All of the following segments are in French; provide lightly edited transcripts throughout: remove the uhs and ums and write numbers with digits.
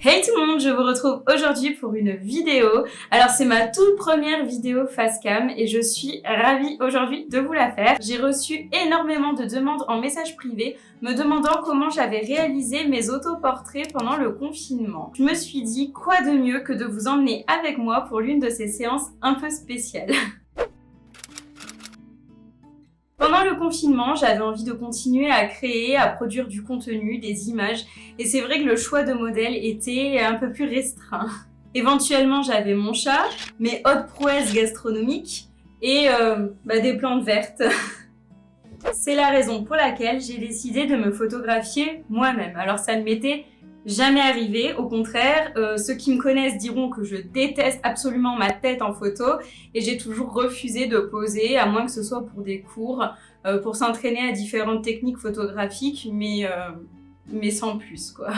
Hey tout le monde, je vous retrouve aujourd'hui pour une vidéo. Alors c'est ma toute première vidéo face cam et je suis ravie aujourd'hui de vous la faire. J'ai reçu énormément de demandes en message privé me demandant comment j'avais réalisé mes autoportraits pendant le confinement. Je me suis dit quoi de mieux que de vous emmener avec moi pour l'une de ces séances un peu spéciales. Pendant le confinement, j'avais envie de continuer à créer, à produire du contenu, des images, et c'est vrai que le choix de modèles était un peu plus restreint. Éventuellement, j'avais mon chat, mes hautes prouesses gastronomiques et des plantes vertes. C'est la raison pour laquelle j'ai décidé de me photographier moi-même. Alors ça ne m'était jamais arrivé, au contraire, ceux qui me connaissent diront que je déteste absolument ma tête en photo et j'ai toujours refusé de poser, à moins que ce soit pour des cours, pour s'entraîner à différentes techniques photographiques, mais sans plus quoi.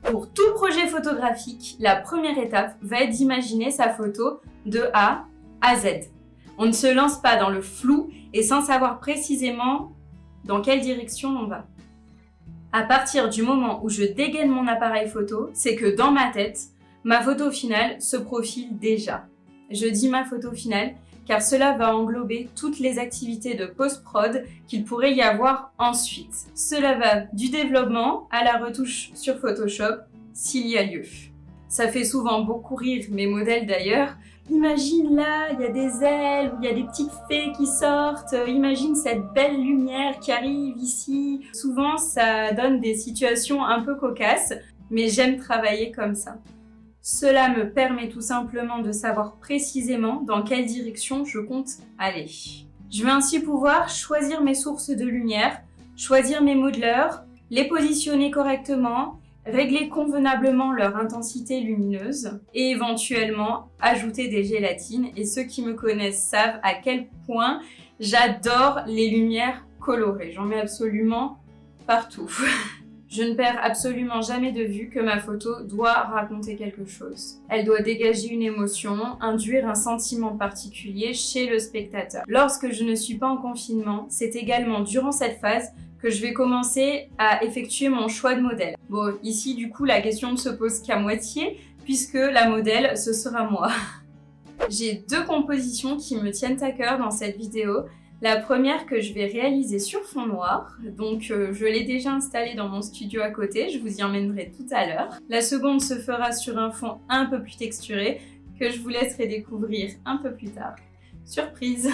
Pour tout projet photographique, la première étape va être d'imaginer sa photo de A à Z. On ne se lance pas dans le flou et sans savoir précisément dans quelle direction on va. À partir du moment où je dégaine mon appareil photo, c'est que dans ma tête, ma photo finale se profile déjà. Je dis ma photo finale car cela va englober toutes les activités de post-prod qu'il pourrait y avoir ensuite. Cela va du développement à la retouche sur Photoshop s'il y a lieu. Ça fait souvent beaucoup rire mes modèles d'ailleurs. Imagine là, il y a des ailes, il y a des petites fées qui sortent, imagine cette belle lumière qui arrive ici. Souvent, ça donne des situations un peu cocasses, mais j'aime travailler comme ça. Cela me permet tout simplement de savoir précisément dans quelle direction je compte aller. Je vais ainsi pouvoir choisir mes sources de lumière, choisir mes modeleurs, les positionner correctement, régler convenablement leur intensité lumineuse et éventuellement ajouter des gélatines. Et ceux qui me connaissent savent à quel point j'adore les lumières colorées. J'en mets absolument partout. Je ne perds absolument jamais de vue que ma photo doit raconter quelque chose. Elle doit dégager une émotion, induire un sentiment particulier chez le spectateur. Lorsque je ne suis pas en confinement, c'est également durant cette phase que je vais commencer à effectuer mon choix de modèle. Bon, ici, du coup, la question ne se pose qu'à moitié, puisque la modèle, ce sera moi. J'ai deux compositions qui me tiennent à cœur dans cette vidéo. La première que je vais réaliser sur fond noir, donc je l'ai déjà installée dans mon studio à côté, je vous y emmènerai tout à l'heure. La seconde se fera sur un fond un peu plus texturé, que je vous laisserai découvrir un peu plus tard. Surprise!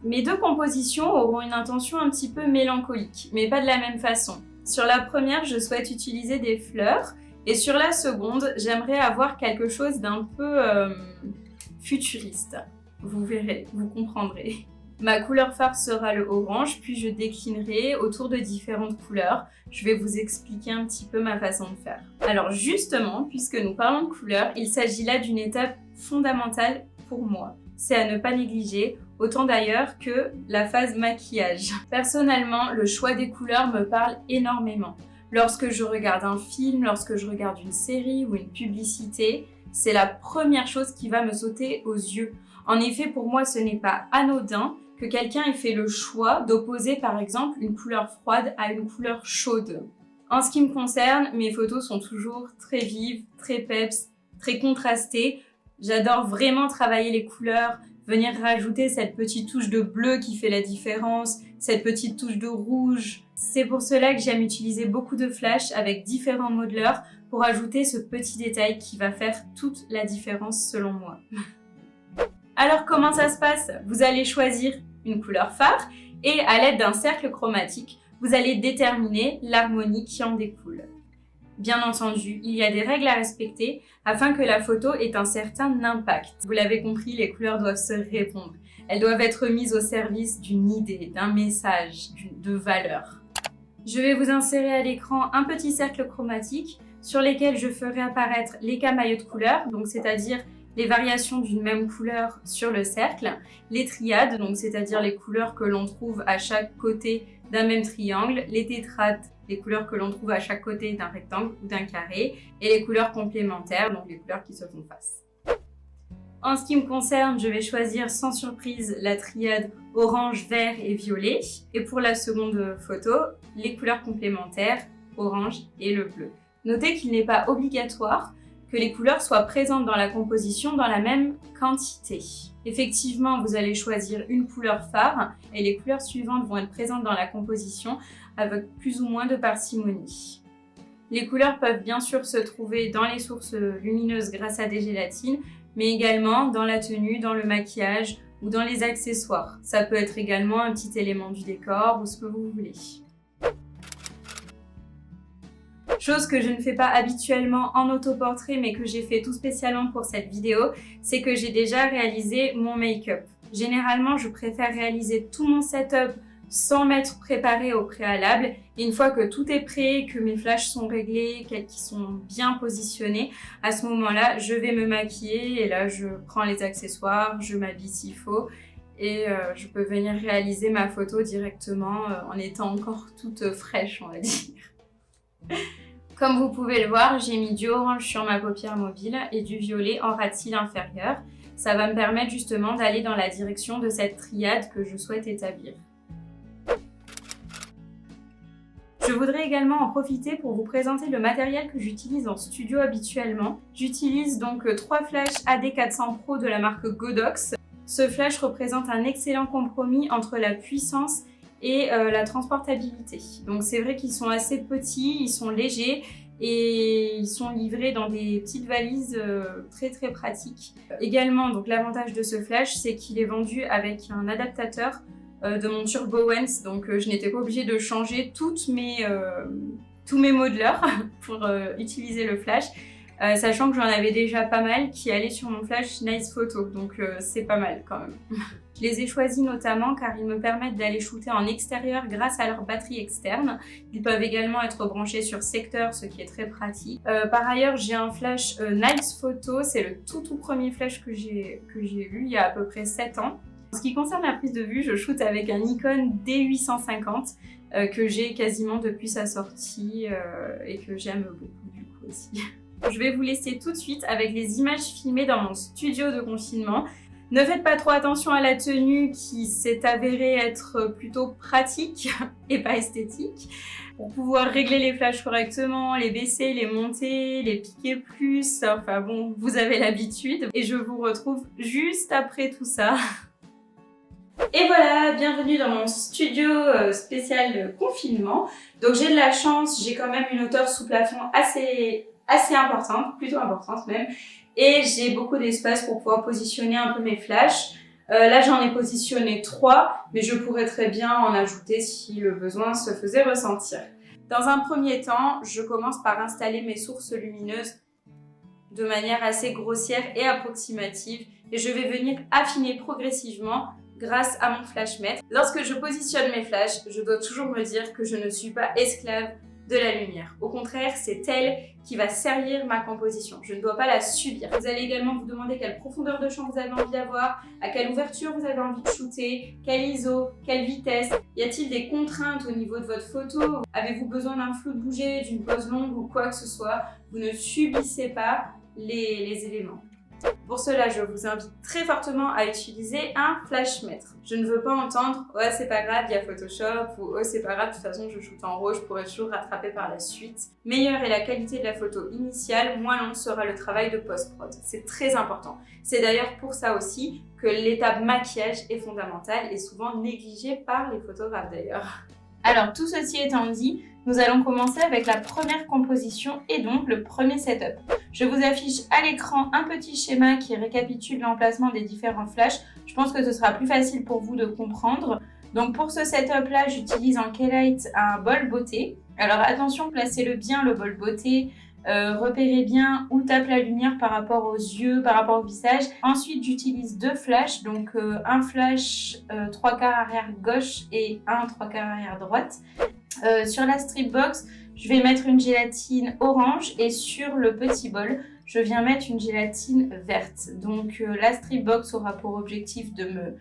Mes deux compositions auront une intention un petit peu mélancolique, mais pas de la même façon. Sur la première, je souhaite utiliser des fleurs, et sur la seconde, j'aimerais avoir quelque chose d'un peu futuriste. Vous verrez, vous comprendrez. Ma couleur phare sera le orange, puis je déclinerai autour de différentes couleurs. Je vais vous expliquer un petit peu ma façon de faire. Alors justement, puisque nous parlons de couleurs, il s'agit là d'une étape fondamentale pour moi. C'est à ne pas négliger, autant d'ailleurs que la phase maquillage. Personnellement, le choix des couleurs me parle énormément. Lorsque je regarde un film, lorsque je regarde une série ou une publicité, c'est la première chose qui va me sauter aux yeux. En effet, pour moi, ce n'est pas anodin que quelqu'un ait fait le choix d'opposer par exemple une couleur froide à une couleur chaude. En ce qui me concerne, mes photos sont toujours très vives, très peps, très contrastées. J'adore vraiment travailler les couleurs, venir rajouter cette petite touche de bleu qui fait la différence, cette petite touche de rouge. C'est pour cela que j'aime utiliser beaucoup de flash avec différents modeleurs pour ajouter ce petit détail qui va faire toute la différence selon moi. Alors comment ça se passe? Vous allez choisir une couleur phare et à l'aide d'un cercle chromatique, vous allez déterminer l'harmonie qui en découle. Bien entendu, il y a des règles à respecter afin que la photo ait un certain impact. Vous l'avez compris, les couleurs doivent se répondre. Elles doivent être mises au service d'une idée, d'un message, de valeur. Je vais vous insérer à l'écran un petit cercle chromatique sur lesquels je ferai apparaître les camaïeux de couleurs, donc c'est-à-dire les variations d'une même couleur sur le cercle, les triades, donc c'est-à-dire les couleurs que l'on trouve à chaque côté d'un même triangle, les tétrades, les couleurs que l'on trouve à chaque côté d'un rectangle ou d'un carré, et les couleurs complémentaires, donc les couleurs qui se font face. En ce qui me concerne, je vais choisir sans surprise la triade orange, vert et violet, et pour la seconde photo, les couleurs complémentaires orange et le bleu. Notez qu'il n'est pas obligatoire que les couleurs soient présentes dans la composition dans la même quantité. Effectivement, vous allez choisir une couleur phare et les couleurs suivantes vont être présentes dans la composition avec plus ou moins de parcimonie. Les couleurs peuvent bien sûr se trouver dans les sources lumineuses grâce à des gélatines, mais également dans la tenue, dans le maquillage ou dans les accessoires. Ça peut être également un petit élément du décor ou ce que vous voulez. Chose que je ne fais pas habituellement en autoportrait mais que j'ai fait tout spécialement pour cette vidéo, c'est que j'ai déjà réalisé mon make-up. Généralement, je préfère réaliser tout mon setup sans m'être préparée au préalable. Et une fois que tout est prêt, que mes flashs sont réglés, qu'ils sont bien positionnés, à ce moment-là, je vais me maquiller et là, je prends les accessoires, je m'habille s'il faut et je peux venir réaliser ma photo directement en étant encore toute fraîche, on va dire. Comme vous pouvez le voir, j'ai mis du orange sur ma paupière mobile et du violet en ras de cils inférieur. Ça va me permettre justement d'aller dans la direction de cette triade que je souhaite établir. Je voudrais également en profiter pour vous présenter le matériel que j'utilise en studio habituellement. J'utilise donc 3 flashs AD400 Pro de la marque Godox. Ce flash représente un excellent compromis entre la puissance et la transportabilité. Donc c'est vrai qu'ils sont assez petits, ils sont légers et ils sont livrés dans des petites valises très pratiques. Également, donc l'avantage de ce flash, c'est qu'il est vendu avec un adaptateur de mon Turbo Lens, donc je n'étais pas obligée de changer tous mes modelers pour utiliser le flash, sachant que j'en avais déjà pas mal qui allaient sur mon flash Nice Photo, donc c'est pas mal quand même. Je les ai choisis notamment car ils me permettent d'aller shooter en extérieur grâce à leur batterie externe. Ils peuvent également être branchés sur secteur, ce qui est très pratique. Par ailleurs, j'ai un flash Nice Photo, c'est le tout premier flash que j'ai eu il y a à peu près 7 ans. En ce qui concerne la prise de vue, je shoote avec un Nikon D850 que j'ai quasiment depuis sa sortie et que j'aime beaucoup du coup aussi. Je vais vous laisser tout de suite avec les images filmées dans mon studio de confinement. Ne faites pas trop attention à la tenue qui s'est avérée être plutôt pratique et pas esthétique. Pour pouvoir régler les flashs correctement, les baisser, les monter, les piquer plus, enfin bon, vous avez l'habitude. Et je vous retrouve juste après tout ça. Et voilà, bienvenue dans mon studio spécial confinement. Donc j'ai de la chance, j'ai quand même une hauteur sous plafond assez importante, plutôt importante même. Et j'ai beaucoup d'espace pour pouvoir positionner un peu mes flashs. Là j'en ai positionné 3, mais je pourrais très bien en ajouter si le besoin se faisait ressentir. Dans un premier temps, je commence par installer mes sources lumineuses de manière assez grossière et approximative. Et je vais venir affiner progressivement grâce à mon flashmètre. Lorsque je positionne mes flashs, je dois toujours me dire que je ne suis pas esclave de la lumière. Au contraire, c'est elle qui va servir ma composition. Je ne dois pas la subir. Vous allez également vous demander quelle profondeur de champ vous avez envie d'avoir, à quelle ouverture vous avez envie de shooter, quel ISO, quelle vitesse. Y a-t-il des contraintes au niveau de votre photo? Avez-vous besoin d'un flou de bouger, d'une pause longue ou quoi que ce soit? Vous ne subissez pas les éléments. Pour cela, je vous invite très fortement à utiliser un flashmètre. Je ne veux pas entendre « Oh, c'est pas grave, il y a Photoshop » ou « Oh, c'est pas grave, de toute façon, je shoote en RAW, je pourrai toujours rattraper par la suite ». Meilleure est la qualité de la photo initiale, moins long sera le travail de post-prod. C'est très important. C'est d'ailleurs pour ça aussi que l'étape maquillage est fondamentale et souvent négligée par les photographes d'ailleurs. Alors, tout ceci étant dit, nous allons commencer avec la première composition et donc le premier setup. Je vous affiche à l'écran un petit schéma qui récapitule l'emplacement des différents flashs. Je pense que ce sera plus facile pour vous de comprendre. Donc pour ce setup là, j'utilise en K-Lite un bol beauté. Alors attention, placez-le bien le bol beauté. Repérez bien où tape la lumière par rapport aux yeux, par rapport au visage. Ensuite, j'utilise 2 flashs, donc un flash 3/4 arrière gauche et un 3/4 arrière droite. Sur la strip box, je vais mettre une gélatine orange et sur le petit bol, je viens mettre une gélatine verte. Donc la strip box aura pour objectif de me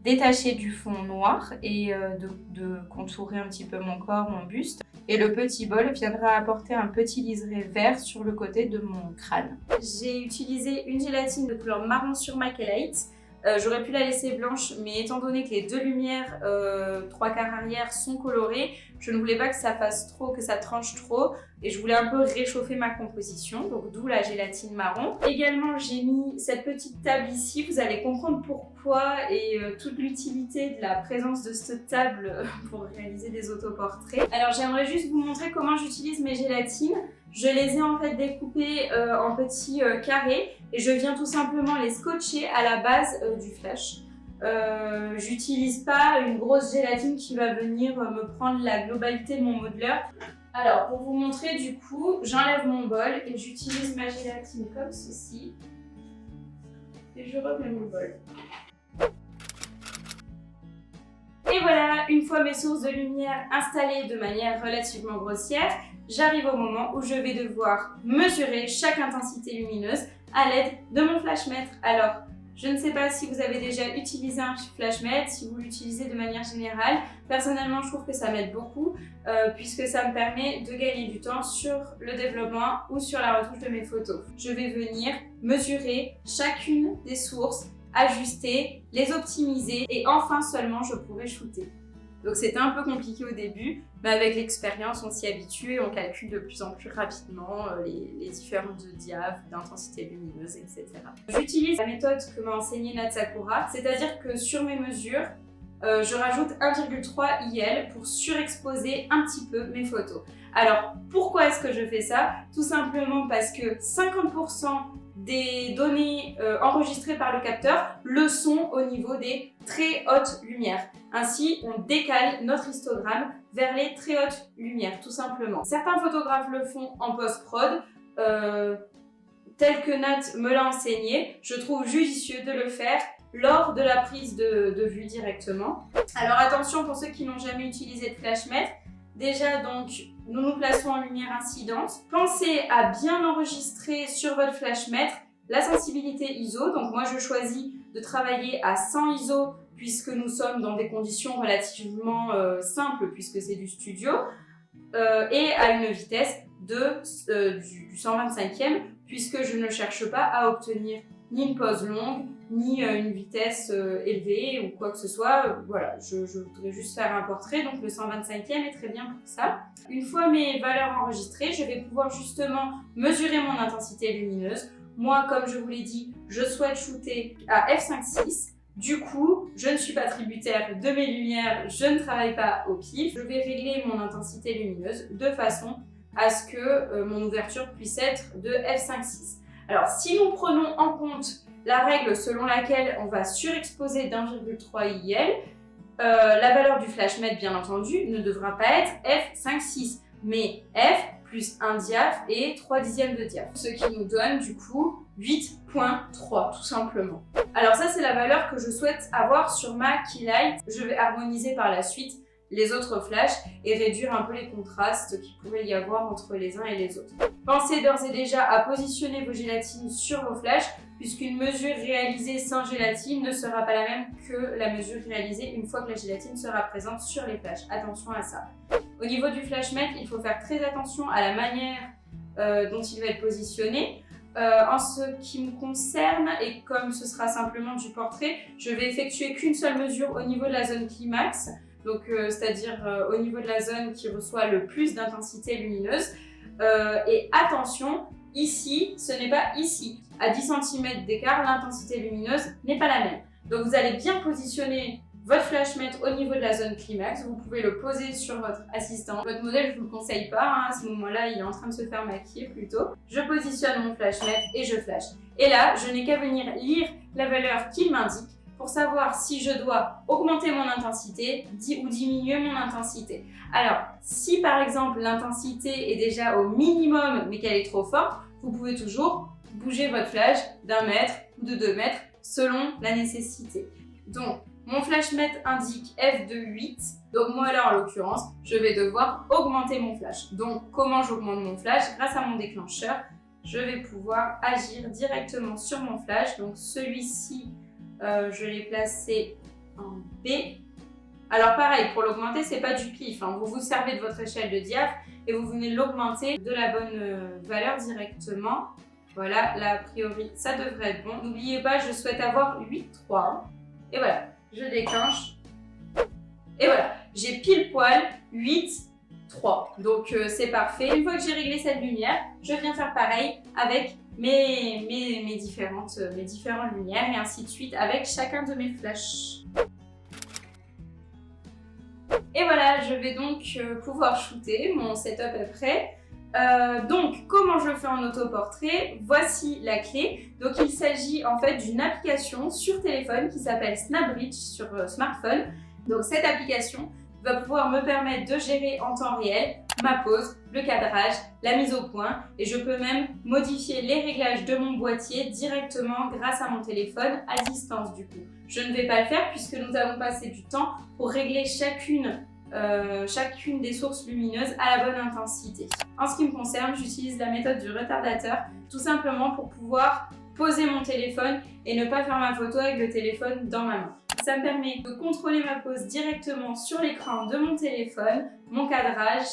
détacher du fond noir et de contourer un petit peu mon corps, mon buste. Et le petit bol viendra apporter un petit liseré vert sur le côté de mon crâne. J'ai utilisé une gélatine de couleur marron sur ma K-Lite. J'aurais pu la laisser blanche, mais étant donné que les deux lumières 3/4 arrière sont colorées, je ne voulais pas que ça fasse trop, que ça tranche trop, et je voulais un peu réchauffer ma composition, donc d'où la gélatine marron. Également, j'ai mis cette petite table ici, vous allez comprendre pourquoi et toute l'utilité de la présence de cette table pour réaliser des autoportraits. Alors j'aimerais juste vous montrer comment j'utilise mes gélatines. Je les ai en fait découpées en petits carrés et je viens tout simplement les scotcher à la base du flash. J'utilise pas une grosse gélatine qui va venir me prendre la globalité de mon modeleur. Alors pour vous montrer du coup, j'enlève mon bol et j'utilise ma gélatine comme ceci. Et je remets mon bol. Et voilà, une fois mes sources de lumière installées de manière relativement grossière, j'arrive au moment où je vais devoir mesurer chaque intensité lumineuse à l'aide de mon flashmètre. Alors, je ne sais pas si vous avez déjà utilisé un flashmètre, si vous l'utilisez de manière générale. Personnellement, je trouve que ça m'aide beaucoup puisque ça me permet de gagner du temps sur le développement ou sur la retouche de mes photos. Je vais venir mesurer chacune des sources, ajuster, les optimiser et enfin seulement je pourrai shooter. Donc c'était un peu compliqué au début, mais avec l'expérience on s'y habitue et on calcule de plus en plus rapidement les différentes diaphes, d'intensité lumineuse, etc. J'utilise la méthode que m'a enseignée Nat Sakura, c'est-à-dire que sur mes mesures, je rajoute 1,3 IL pour surexposer un petit peu mes photos. Alors pourquoi est-ce que je fais ça? Tout simplement parce que 50% des données enregistrées par le capteur le sont au niveau des très hautes lumières. Ainsi, on décale notre histogramme vers les très hautes lumières, tout simplement. Certains photographes le font en post-prod, tel que Nat me l'a enseigné. Je trouve judicieux de le faire lors de la prise de vue directement. Alors attention pour ceux qui n'ont jamais utilisé de flashmètre. Déjà donc, nous nous plaçons en lumière incidente. Pensez à bien enregistrer sur votre flashmètre la sensibilité ISO. Donc moi je choisis de travailler à 100 ISO puisque nous sommes dans des conditions relativement simples puisque c'est du studio et à une vitesse du 125e puisque je ne cherche pas à obtenir ni une pause longue ni une vitesse élevée ou quoi que ce soit. Voilà, je voudrais juste faire un portrait, donc le 125e est très bien pour ça. Une fois mes valeurs enregistrées, je vais pouvoir justement mesurer mon intensité lumineuse. Moi, comme je vous l'ai dit, je souhaite shooter à f5.6. Du coup, je ne suis pas tributaire de mes lumières, je ne travaille pas au pif. Je vais régler mon intensité lumineuse de façon à ce que mon ouverture puisse être de f5.6. Alors, si nous prenons en compte la règle selon laquelle on va surexposer d'1,3 IL, la valeur du flashmètre, bien entendu, ne devra pas être f5.6, mais f plus 1 diaph et 3 dixièmes de diaph. Ce qui nous donne du coup 8.3 tout simplement. Alors ça c'est la valeur que je souhaite avoir sur ma Keylight. Je vais harmoniser par la suite les autres flashs et réduire un peu les contrastes qu'il pourrait y avoir entre les uns et les autres. Pensez d'ores et déjà à positionner vos gélatines sur vos flashs puisqu'une mesure réalisée sans gélatine ne sera pas la même que la mesure réalisée une fois que la gélatine sera présente sur les flashs. Attention à ça. Au niveau du flashmètre, il faut faire très attention à la manière dont il va être positionné. En ce qui me concerne, et comme ce sera simplement du portrait, je vais effectuer qu'une seule mesure au niveau de la zone climax, donc c'est-à-dire au niveau de la zone qui reçoit le plus d'intensité lumineuse. Et attention, ici, ce n'est pas ici. À 10 cm d'écart, l'intensité lumineuse n'est pas la même. Donc vous allez bien positionner votre flashmètre au niveau de la zone climax. Vous pouvez le poser sur votre assistant. Votre modèle, je ne vous le conseille pas. À ce moment-là, il est en train de se faire maquiller plutôt. Je positionne mon flashmètre et je flash. Et là, je n'ai qu'à venir lire la valeur qu'il m'indique pour savoir si je dois augmenter mon intensité ou diminuer mon intensité. Alors, si par exemple l'intensité est déjà au minimum mais qu'elle est trop forte, vous pouvez toujours bouger votre flash d'1 mètre ou de 2 mètres selon la nécessité. Donc, mon flashmètre indique f de 8, donc moi là en l'occurrence, je vais devoir augmenter mon flash. Donc comment j'augmente mon flash? Grâce à mon déclencheur, je vais pouvoir agir directement sur mon flash. Donc celui-ci, je l'ai placé en B. Alors pareil, pour l'augmenter, c'est pas du pif, hein. Vous vous servez de votre échelle de diaph et vous venez l'augmenter de la bonne valeur directement. Voilà, là, a priori, ça devrait être bon. N'oubliez pas, je souhaite avoir 8,3. Et voilà, je déclenche. Et voilà, j'ai pile poil 8,3. Donc, c'est parfait. Une fois que j'ai réglé cette lumière, je viens faire pareil avec mes différentes lumières et ainsi de suite avec chacun de mes flashs. Et voilà, je vais donc pouvoir shooter. Mon setup est prêt. Donc, comment je fais en autoportrait? Voici la clé. Donc, il s'agit en fait d'une application sur téléphone qui s'appelle SnapBridge sur smartphone. Donc, cette application va pouvoir me permettre de gérer en temps réel ma pose, le cadrage, la mise au point et je peux même modifier les réglages de mon boîtier directement grâce à mon téléphone à distance du coup. Je ne vais pas le faire puisque nous avons passé du temps pour régler chacune des sources lumineuses à la bonne intensité. En ce qui me concerne, j'utilise la méthode du retardateur tout simplement pour pouvoir poser mon téléphone et ne pas faire ma photo avec le téléphone dans ma main. Ça me permet de contrôler ma pose directement sur l'écran de mon téléphone, mon cadrage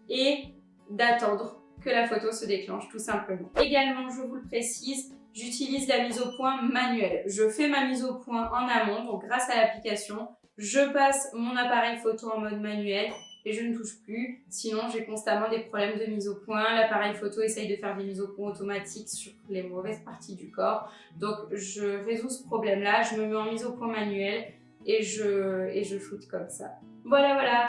et d'attendre que la photo se déclenche tout simplement. Également, je vous le précise, j'utilise la mise au point manuelle. Je fais ma mise au point en amont, donc grâce à l'application, je passe mon appareil photo en mode manuel et je ne touche plus. Sinon, j'ai constamment des problèmes de mise au point. L'appareil photo essaye de faire des mises au point automatiques sur les mauvaises parties du corps. Donc, je résous ce problème-là. Je me mets en mise au point manuelle et je shoot comme ça. Voilà, voilà.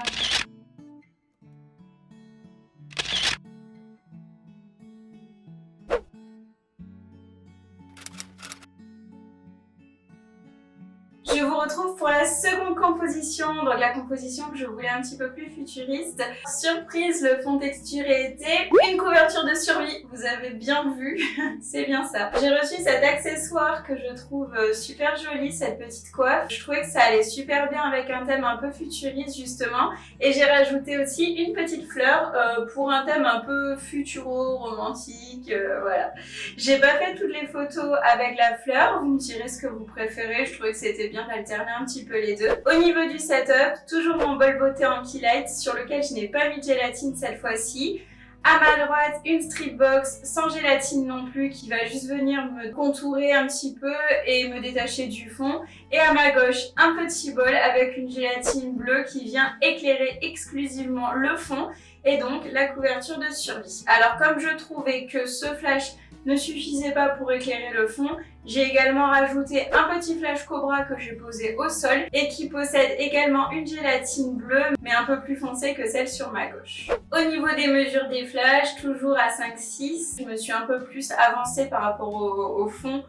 Je vous retrouve pour la seconde composition, donc la composition que je voulais un petit peu plus futuriste. Surprise, le fond texturé était une couverture de survie, vous avez bien vu, c'est bien ça. J'ai reçu cet accessoire que je trouve super joli, cette petite coiffe. Je trouvais que ça allait super bien avec un thème un peu futuriste justement. Et j'ai rajouté aussi une petite fleur pour un thème un peu futuro, romantique, voilà. J'ai pas fait toutes les photos avec la fleur, vous me direz ce que vous préférez, je trouvais que c'était bien d'alterner un petit peu les deux. Au niveau du setup, toujours mon bol beauté en key light sur lequel je n'ai pas mis de gélatine cette fois-ci. À ma droite, une strip box sans gélatine non plus qui va juste venir me contourer un petit peu et me détacher du fond. Et à ma gauche, un petit bol avec une gélatine bleue qui vient éclairer exclusivement le fond et donc la couverture de survie. Alors comme je trouvais que ce flash ne suffisait pas pour éclairer le fond, j'ai également rajouté un petit flash Cobra que j'ai posé au sol et qui possède également une gélatine bleue mais un peu plus foncée que celle sur ma gauche. Au niveau des mesures des flashs, toujours à 5,6, je me suis un peu plus avancée par rapport au fond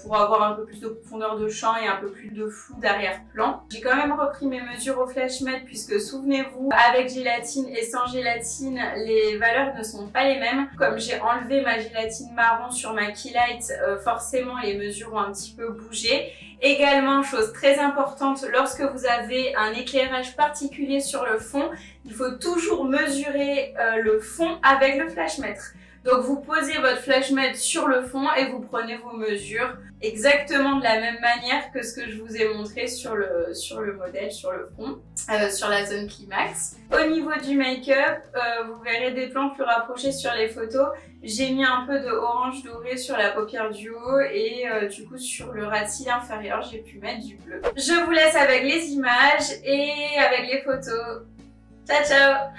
pour avoir un peu plus de profondeur de champ et un peu plus de flou d'arrière-plan. J'ai quand même repris mes mesures au flashmètre puisque souvenez-vous, avec gélatine et sans gélatine, les valeurs ne sont pas les mêmes. Comme j'ai enlevé ma gélatine marron sur ma key light, forcément les mesures ont un petit peu bougé. Également, chose très importante, lorsque vous avez un éclairage particulier sur le fond, il faut toujours mesurer le fond avec le flashmètre. Donc vous posez votre flashmètre sur le fond et vous prenez vos mesures exactement de la même manière que ce que je vous ai montré sur le modèle, sur le fond, sur la zone climax. Au niveau du make-up, vous verrez des plans plus rapprochés sur les photos. J'ai mis un peu de orange doré sur la paupière du haut et du coup sur le ras de cils inférieur, j'ai pu mettre du bleu. Je vous laisse avec les images et avec les photos. Ciao ciao!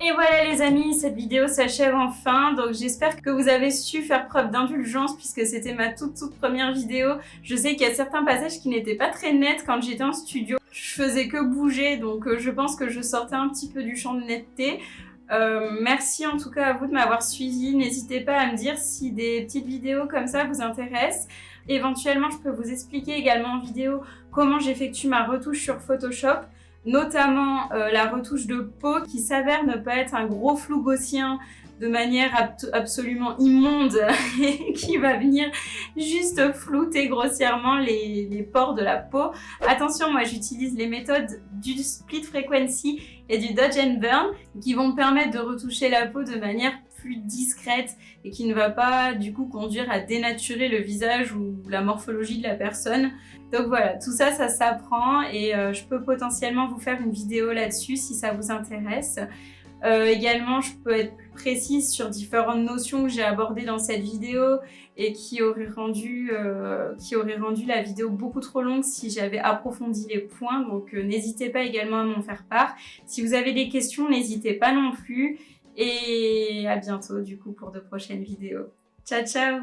Et voilà les amis, cette vidéo s'achève enfin, donc j'espère que vous avez su faire preuve d'indulgence puisque c'était ma toute première vidéo. Je sais qu'il y a certains passages qui n'étaient pas très nets quand j'étais en studio. Je faisais que bouger, donc je pense que je sortais un petit peu du champ de netteté. Merci en tout cas à vous de m'avoir suivi. N'hésitez pas à me dire si des petites vidéos comme ça vous intéressent. Éventuellement, je peux vous expliquer également en vidéo comment j'effectue ma retouche sur Photoshop. Notamment la retouche de peau qui s'avère ne pas être un gros flou gaussien de manière absolument immonde et qui va venir juste flouter grossièrement les pores de la peau. Attention, moi j'utilise les méthodes du split frequency et du dodge and burn qui vont me permettre de retoucher la peau de manière plus discrète et qui ne va pas du coup conduire à dénaturer le visage ou la morphologie de la personne. Donc voilà, tout ça, ça s'apprend et je peux potentiellement vous faire une vidéo là-dessus si ça vous intéresse. Également, je peux être plus précise sur différentes notions que j'ai abordées dans cette vidéo et qui auraient rendu la vidéo beaucoup trop longue si j'avais approfondi les points. Donc n'hésitez pas également à m'en faire part. Si vous avez des questions, n'hésitez pas non plus. Et à bientôt du coup pour de prochaines vidéos. Ciao ciao!